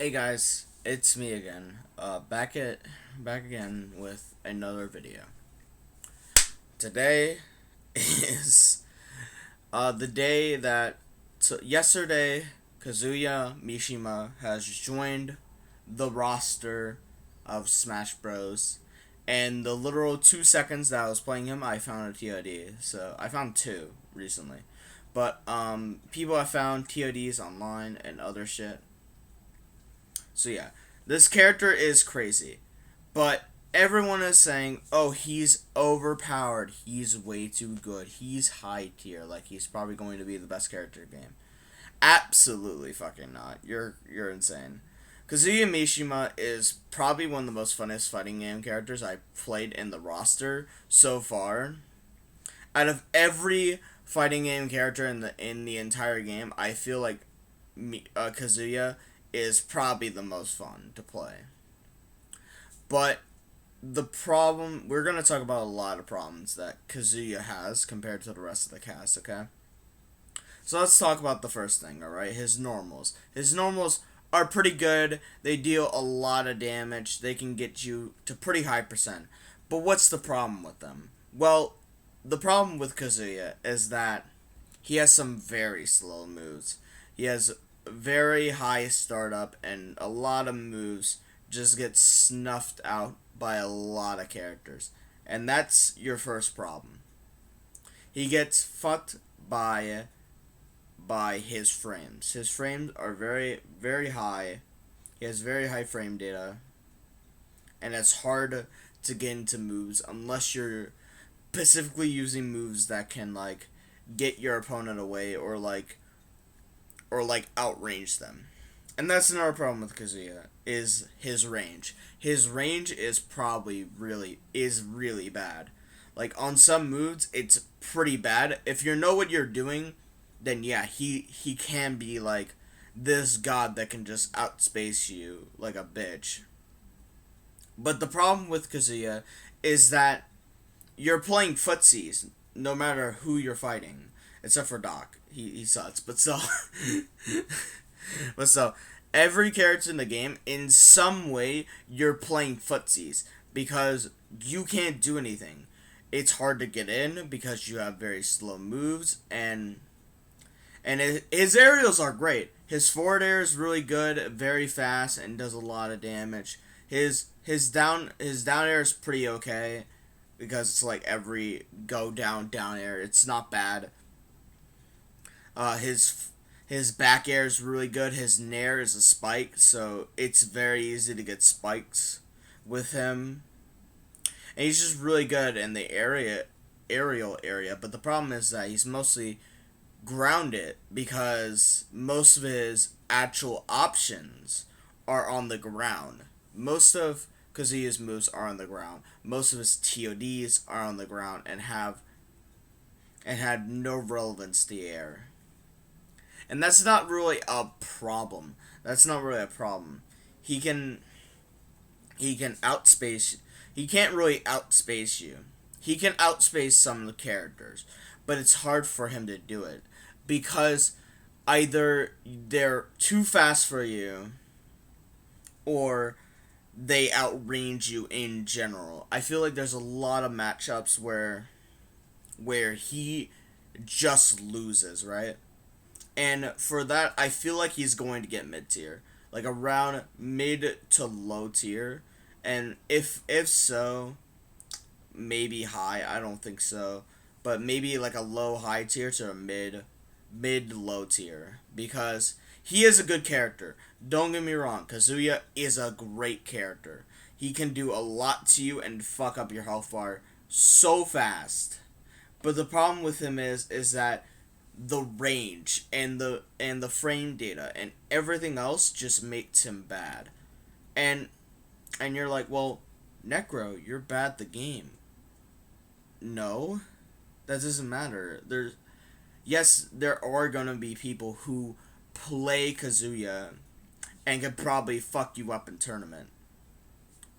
Hey guys, it's me again. Back again with another video. Today is the day that yesterday Kazuya Mishima has joined the roster of Smash Bros. And the literal 2 seconds that I was playing him, I found a TOD. So I found two recently, but people have found TODs online and other shit. So yeah, this character is crazy, but everyone is saying, "Oh, he's overpowered. He's way too good. He's high tier. Like he's probably going to be the best character in the game." Absolutely fucking not. You're insane. Kazuya Mishima is probably one of the most funnest fighting game characters I played in the roster so far. Out of every fighting game character in the entire game, I feel like Kazuya is probably the most fun to play. But the problem, we're going to talk about a lot of problems that Kazuya has compared to the rest of the cast, okay? So let's talk about the first thing, alright? His normals. His normals are pretty good. They deal a lot of damage. They can get you to pretty high percent. But what's the problem with them? Well, the problem with Kazuya is that he has some very slow moves. He has very high startup, and a lot of moves just get snuffed out by a lot of characters. And that's your first problem. He gets fucked by his frames. His frames are very high. He has very high frame data, and it's hard to get into moves unless you're specifically using moves that can like get your opponent away or outrange them. And that's another problem with Kazuya is his range. His range is probably really bad. Like on some moves it's pretty bad. If you know what you're doing, then yeah, he can be like this god that can just outspace you like a bitch. But the problem with Kazuya is that you're playing footsies no matter who you're fighting, except for Doc. He sucks, but still, but still, every character in the game, in some way, you're playing footsies because you can't do anything. It's hard to get in because you have very slow moves, and his aerials are great. His forward air is really good, very fast, and does a lot of damage. His down air is pretty okay because it's like every go down air. It's not bad. His back air is really good. His nair is a spike, so it's very easy to get spikes with him. And he's just really good in the aerial area. But the problem is that he's mostly grounded because most of his actual options are on the ground. Most of Kazuya's moves are on the ground. Most of his TODs are on the ground and had no relevance to the air. And that's not really a problem. That's not really a problem. He can outspace. He can't really outspace you. He can outspace some of the characters, but it's hard for him to do it because either they're too fast for you or they outrange you in general. I feel like there's a lot of matchups where he just loses, right? And for that, I feel like he's going to get mid tier, like around mid to low tier, and if so, maybe high. I don't think so, but maybe like a low high tier to a mid low tier because he is a good character. Don't get me wrong, Kazuya is a great character. He can do a lot to you and fuck up your health bar so fast. But the problem with him is that the range and the frame data and everything else just makes him bad. And and you're like, "Well, Necro, you're bad at the game." No. That doesn't matter. There are going to be people who play Kazuya and could probably fuck you up in tournament.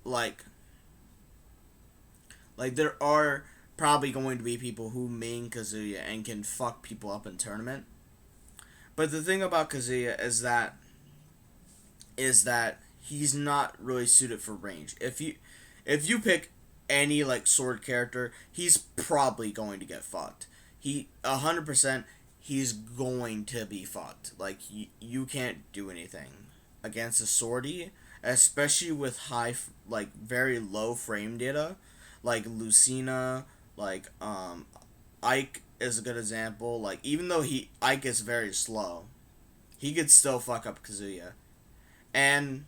Like there are probably going to be people who main Kazuya and can fuck people up in tournament. But the thing about Kazuya is that is that he's not really suited for range. If you pick any like sword character, he's probably going to get fucked. 100%, he's going to be fucked. Like you can't do anything against a swordy, especially with like very low frame data, like Lucina, like Ike is a good example. Like even though Ike is very slow, he could still fuck up Kazuya. And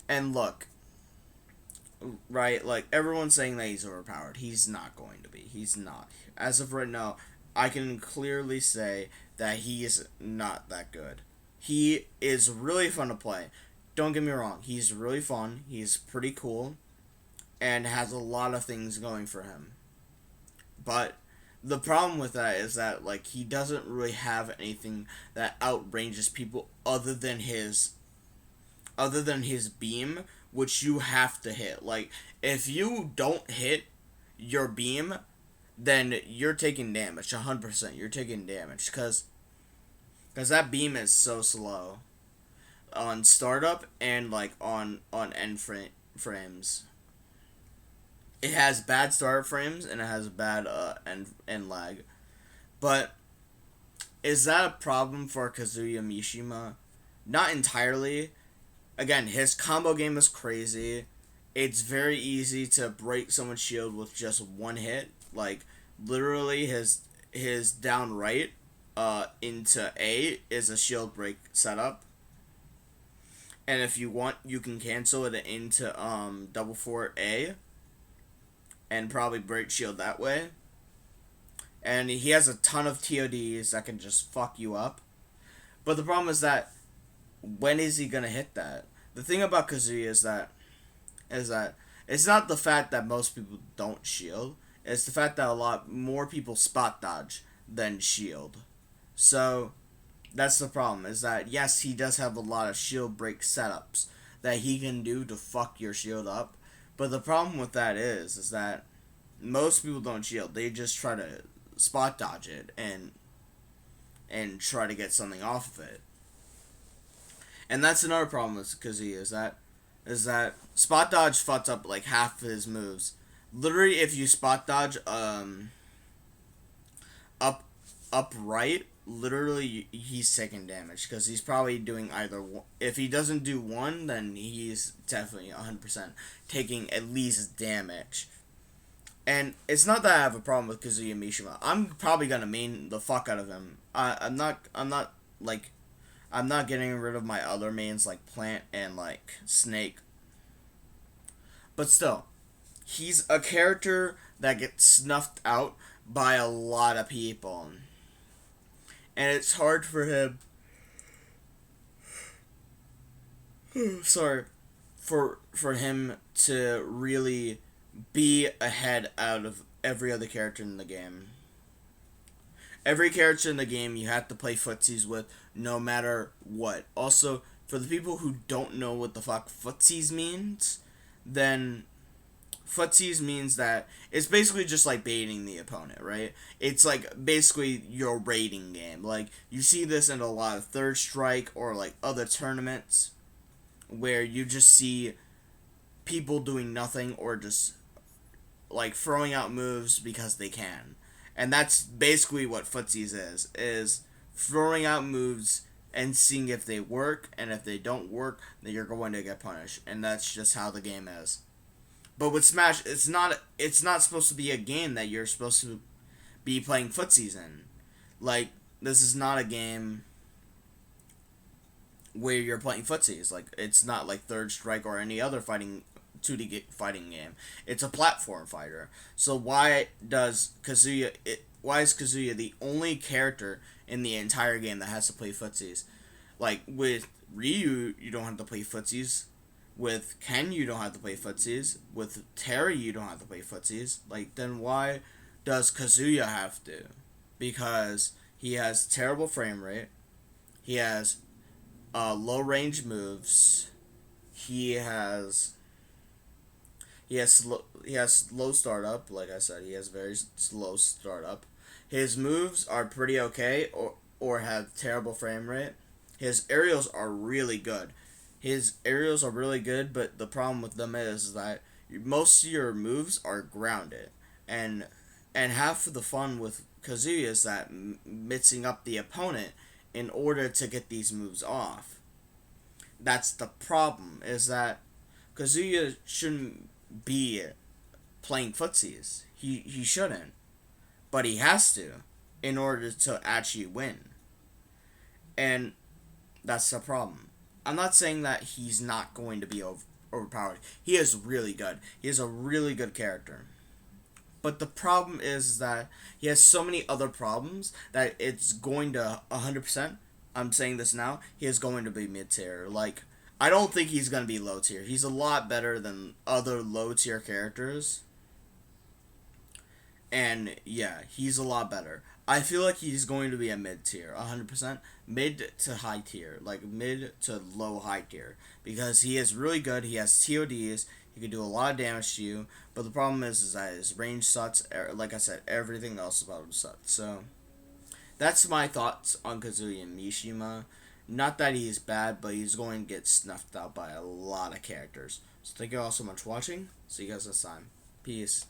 look, right, like everyone's saying that he's overpowered. He's not going to be. He's not. As of right now, I can clearly say that he is not that good. He is really fun to play. Don't get me wrong, he's really fun. He's pretty cool and has a lot of things going for him. But the problem with that is that like he doesn't really have anything that outranges people other than his beam, which you have to hit. Like if you don't hit your beam, then you're taking damage. 100%, you're taking damage because that beam is so slow on startup and like on frames. It has bad startup frames and it has bad end lag. But is that a problem for Kazuya Mishima? Not entirely. Again, his combo game is crazy. It's very easy to break someone's shield with just one hit. Like literally his down right into A is a shield break setup. And if you want, you can cancel it into double fort A and probably break shield that way. And he has a ton of TODs that can just fuck you up. But the problem is that when is he gonna hit that? The thing about Kazuya is that it's not the fact that most people don't shield. It's the fact that a lot more people spot dodge than shield. So that's the problem. Is that yes, he does have a lot of shield break setups that he can do to fuck your shield up. But the problem with that is that most people don't shield. They just try to spot dodge it and try to get something off of it. And that's another problem with Kazuya is that spot dodge fucks up like half of his moves. Literally, if you spot dodge up right, literally he's taking damage because he's probably doing either one. If he doesn't do one, then he's definitely 100% taking at least damage. And it's not that I have a problem with Kazuya Mishima. I'm probably gonna main the fuck out of him. I'm not getting rid of my other mains like Plant and like Snake. But still, he's a character that gets snuffed out by a lot of people. And it's hard for him sorry for him to really be ahead out of every other character in the game. Every character in the game you have to play footsies with no matter what. Also, for the people who don't know what the fuck footsies means, then footsies means that it's basically just like baiting the opponent, right? It's like basically your raiding game. Like you see this in a lot of Third Strike or like other tournaments where you just see people doing nothing or just like throwing out moves because they can. And that's basically what footsies is throwing out moves and seeing if they work, and if they don't work, then you're going to get punished. And that's just how the game is. But with Smash, it's not supposed to be a game that you're supposed to be playing footsies in. Like, this is not a game where you're playing footsies. Like, it's not like Third Strike or any other 2D fighting game. It's a platform fighter. So why is Kazuya the only character in the entire game that has to play footsies? Like with Ryu, you don't have to play footsies. With Ken, you don't have to play footsies. With Terry, you don't have to play footsies. Like, then why does Kazuya have to? Because he has terrible frame rate. He has low range moves. He has slow startup. Like I said, he has very slow startup. His moves are pretty okay or have terrible frame rate. his aerials are really good. His aerials are really good, but the problem with them is that most of your moves are grounded, and half of the fun with Kazuya is that mixing up the opponent in order to get these moves off. That's the problem. Is that Kazuya shouldn't be playing footsies. He shouldn't, but he has to in order to actually win. And that's the problem. I'm not saying that he's not going to be overpowered. He is really good. He is a really good character. But the problem is that he has so many other problems that it's going to 100%. I'm saying this now. He is going to be mid tier. Like, I don't think he's going to be low tier. He's a lot better than other low tier characters. And yeah, he's a lot better. I feel like he's going to be a mid tier, 100%. Mid to high tier. Like, mid to low high tier. Because he is really good. He has TODs. He can do a lot of damage to you. But the problem is that his range sucks. Like I said, everything else about him sucks. So, that's my thoughts on Kazuya Mishima. Not that he's bad, but he's going to get snuffed out by a lot of characters. So thank you all so much for watching. See you guys next time. Peace.